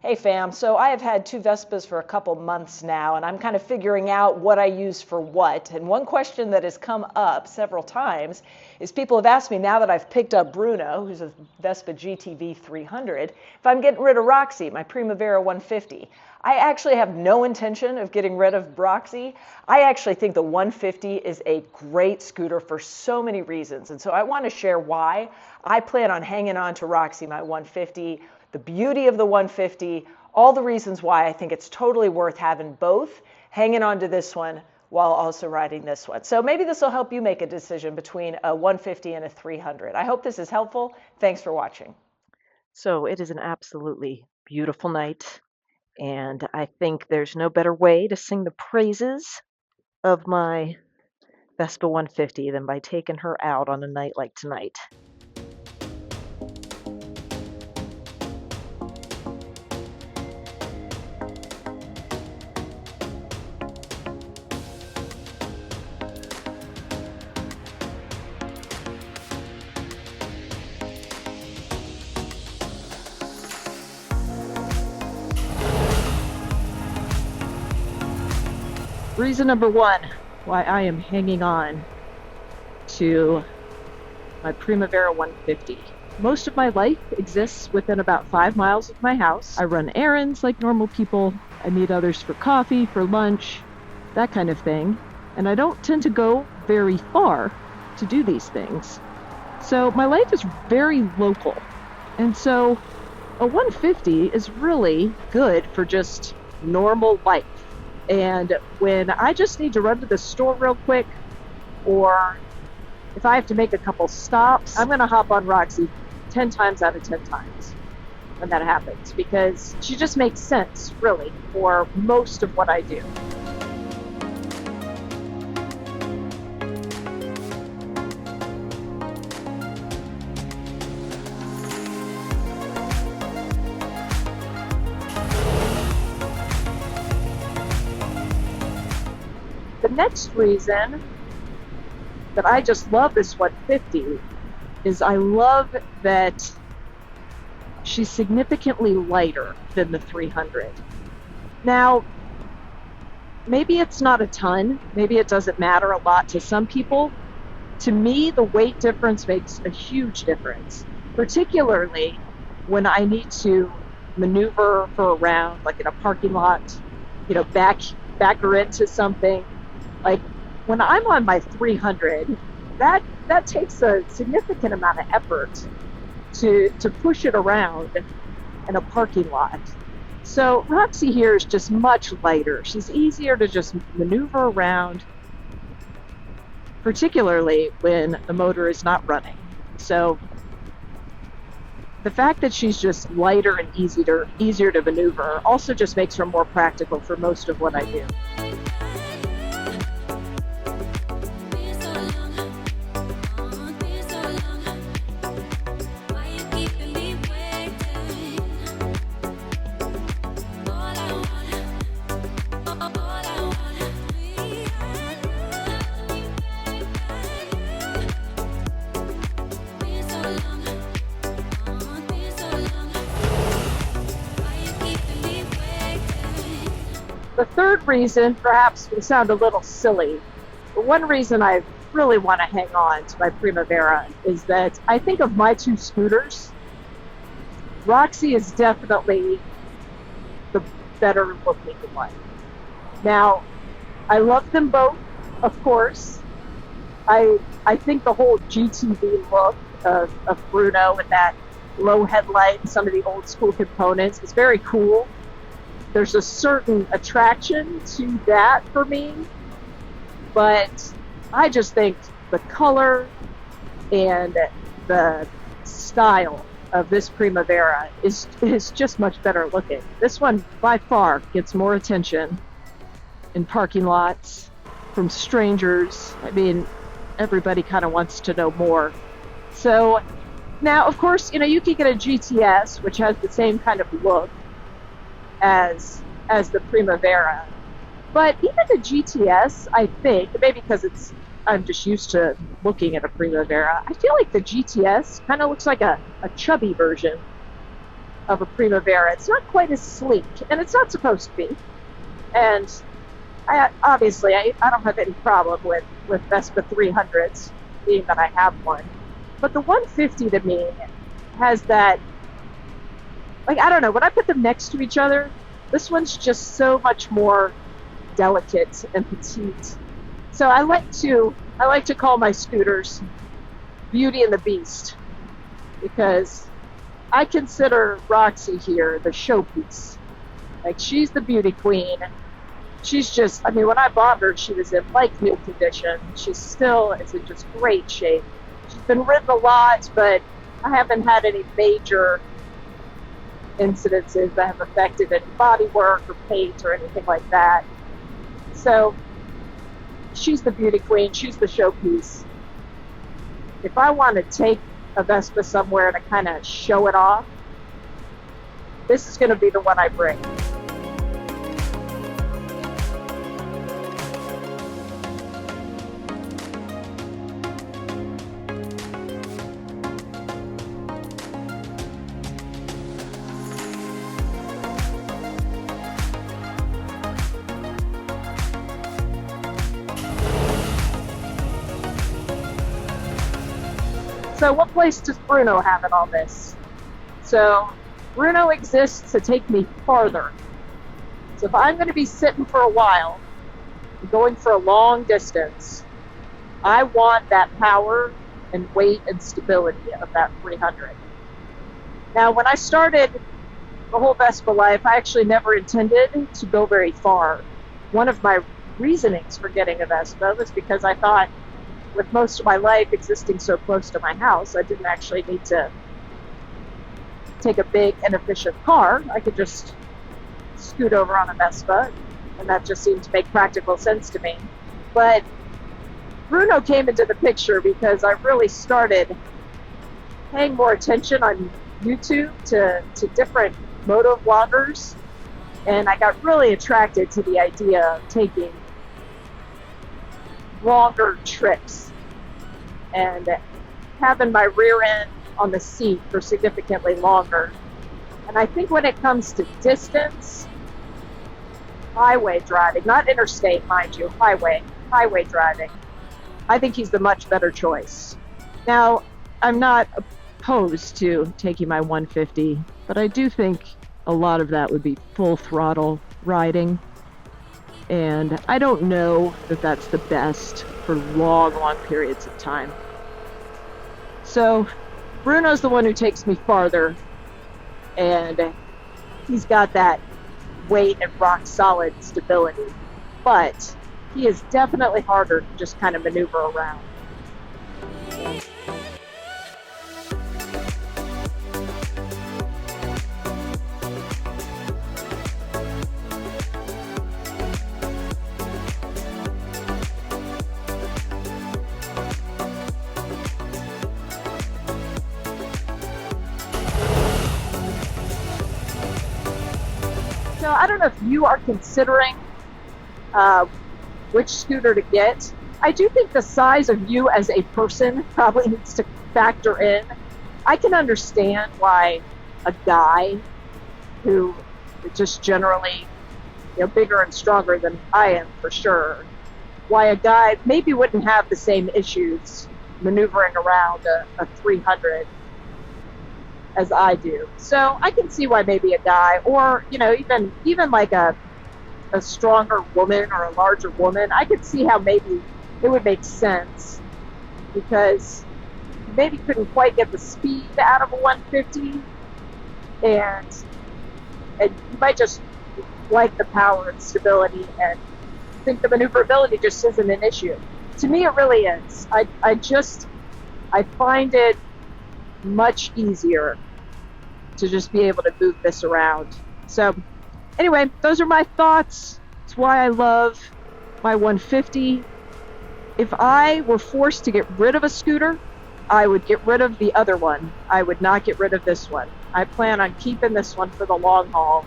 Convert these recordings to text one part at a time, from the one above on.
Hey fam, so I have had two Vespas for a couple months now, and I'm kind of figuring out what I use for what. And one question that has come up several times is people have asked me, now that I've picked up Bruno, who's a Vespa GTV 300, if I'm getting rid of Roxy, my Primavera 150. I actually have no intention of getting rid of Roxy. I actually think the 150 is a great scooter for so many reasons. And so I want to share why I plan on hanging on to Roxy, my 150, the beauty of the 150, all the reasons why I think it's totally worth having both, hanging on to this one while also riding this one. So maybe this will help you make a decision between a 150 and a 300. I hope this is helpful. Thanks for watching. So it is an absolutely beautiful night, and I think there's no better way to sing the praises of my Vespa 150 than by taking her out on a night like tonight. Reason number one why I am hanging on to my Primavera 150. Most of my life exists within about 5 miles of my house. I run errands like normal people. I meet others for coffee, for lunch, that kind of thing. And I don't tend to go very far to do these things. So my life is very local. And so a 150 is really good for just normal life. And when I just need to run to the store real quick, or if I have to make a couple stops, I'm going to hop on Roxy 10 times out of 10 times when that happens, because she just makes sense, really, for most of what I do. The next reason that I just love this 150 is I love that she's significantly lighter than the 300. Now, maybe it's not a ton, maybe it doesn't matter a lot to some people. To me, the weight difference makes a huge difference, particularly when I need to maneuver for a round, like in a parking lot, back her into something. Like when I'm on my 300, that takes a significant amount of effort to push it around in a parking lot. So Roxy here is just much lighter. She's easier to just maneuver around, particularly when the motor is not running. So the fact that she's just lighter and easier to maneuver also just makes her more practical for most of what I do. The third reason, perhaps will sound a little silly, but one reason I really want to hang on to my Primavera is that I think of my two scooters, Roxy is definitely the better looking one. Now, I love them both, of course. I think the whole GTV look of Bruno with that low headlight and some of the old school components is very cool. There's a certain attraction to that for me, but I just think the color and the style of this Primavera is just much better looking. This one by far gets more attention in parking lots from strangers. I mean, everybody kind of wants to know more. So now, of course, you can get a GTS, which has the same kind of look as the Primavera, but even the GTS, I think, maybe because I'm just used to looking at a Primavera, I feel like the GTS kind of looks like a chubby version of a Primavera. It's not quite as sleek, and it's not supposed to be. And I don't have any problem with Vespa 300s, being that I have one. But the 150 to me has that, like, I don't know, when I put them next to each other, this one's just so much more delicate and petite. So I like to call my scooters Beauty and the Beast, because I consider Roxy here the showpiece. Like, she's the beauty queen. She's just, I mean, when I bought her, she was in like new condition. She still is in just great shape. She's been ridden a lot, but I haven't had any major incidences that have affected any body work or paint or anything like that. So she's the beauty queen. She's the showpiece. If I want to take a Vespa somewhere to kind of show it off, this is going to be the one I bring. So what place does Bruno have in all this? So Bruno exists to take me farther. So if I'm going to be sitting for a while, going for a long distance, I want that power and weight and stability of that 300. Now, when I started the whole Vespa life, I actually never intended to go very far. One of my reasonings for getting a Vespa was because I thought, with most of my life existing so close to my house, I didn't actually need to take a big and efficient car. I could just scoot over on a Vespa, and that just seemed to make practical sense to me. But Bruno came into the picture because I really started paying more attention on YouTube to different moto vloggers, and I got really attracted to the idea of taking longer trips and having my rear end on the seat for significantly longer. And I think when it comes to distance, highway driving, not interstate, mind you, highway driving, I think he's the much better choice. Now, I'm not opposed to taking my 150, but I do think a lot of that would be full throttle riding. And I don't know that that's the best for long periods of time. So Bruno's the one who takes me farther, and he's got that weight and rock solid stability. But he is definitely harder to just kind of maneuver around. So I don't know if you are considering which scooter to get. I do think the size of you as a person probably needs to factor in. I can understand why a guy who is just generally, bigger and stronger than I am for sure, why a guy maybe wouldn't have the same issues maneuvering around a 300 as I do. So I can see why maybe a guy, or even like a stronger woman or a larger woman, I could see how maybe it would make sense, because you maybe couldn't quite get the speed out of a 150, and you might just like the power and stability and think the maneuverability just isn't an issue. To me, it really is. I find it much easier to just be able to move this around. So anyway, those are my thoughts. It's why I love my 150. If I were forced to get rid of a scooter, I would get rid of the other one. I would not get rid of this one. I plan on keeping this one for the long haul.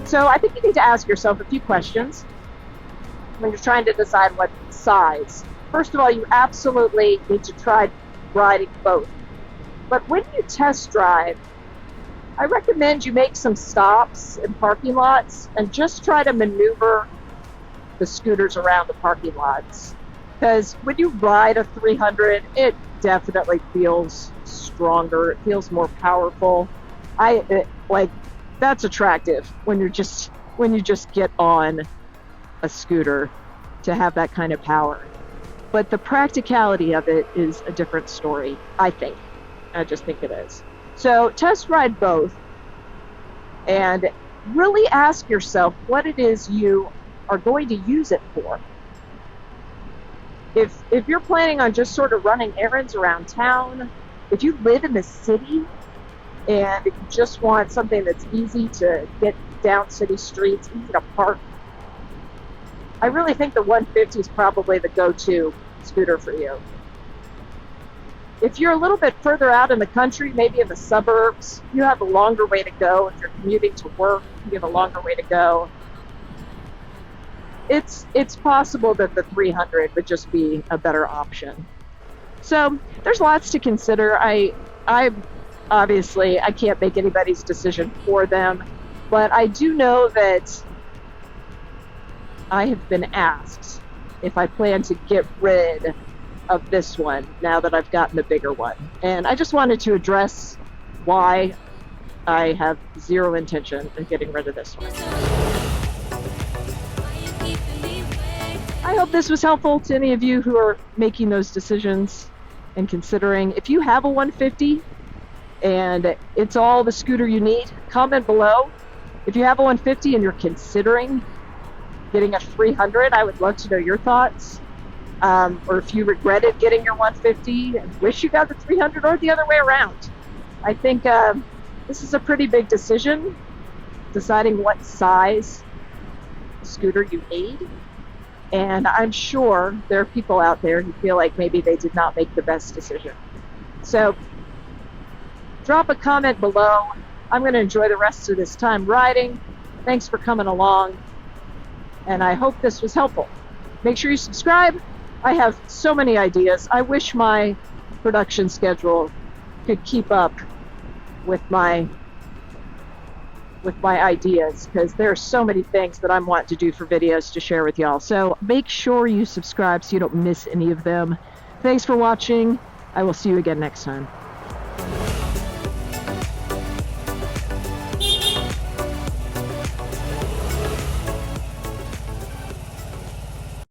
So I think you need to ask yourself a few questions when you're trying to decide what size. First of all, you absolutely need to try riding both. But when you test drive, I recommend you make some stops in parking lots and just try to maneuver the scooters around the parking lots. Because when you ride a 300, it definitely feels stronger. It feels more powerful. That's attractive when you just get on a scooter to have that kind of power. But the practicality of it is a different story, I think. I just think it is. So test ride both and really ask yourself what it is you are going to use it for. If you're planning on just sort of running errands around town, if you live in the city and you just want something that's easy to get down city streets, easy to park, I really think the 150 is probably the go-to scooter for you. If you're a little bit further out in the country, maybe in the suburbs, you have a longer way to go. If you're commuting to work, you have a longer way to go. It's possible that the 300 would just be a better option. So there's lots to consider. I obviously I can't make anybody's decision for them, but I do know that I have been asked if I plan to get rid of this one now that I've gotten the bigger one. And I just wanted to address why I have zero intention of getting rid of this one. I hope this was helpful to any of you who are making those decisions and considering. If you have a 150 and it's all the scooter you need, comment below. If you have a 150 and you're considering getting a 300, I would love to know your thoughts. Or if you regretted getting your 150 and wish you got the 300, or the other way around. I think this is a pretty big decision, deciding what size scooter you need. And I'm sure there are people out there who feel like maybe they did not make the best decision. So drop a comment below. I'm going to enjoy the rest of this time riding. Thanks for coming along. And I hope this was helpful. Make sure you subscribe. I have so many ideas. I wish my production schedule could keep up with my ideas, because there are so many things that I'm wanting to do for videos to share with y'all. So make sure you subscribe so you don't miss any of them. Thanks for watching. I will see you again next time.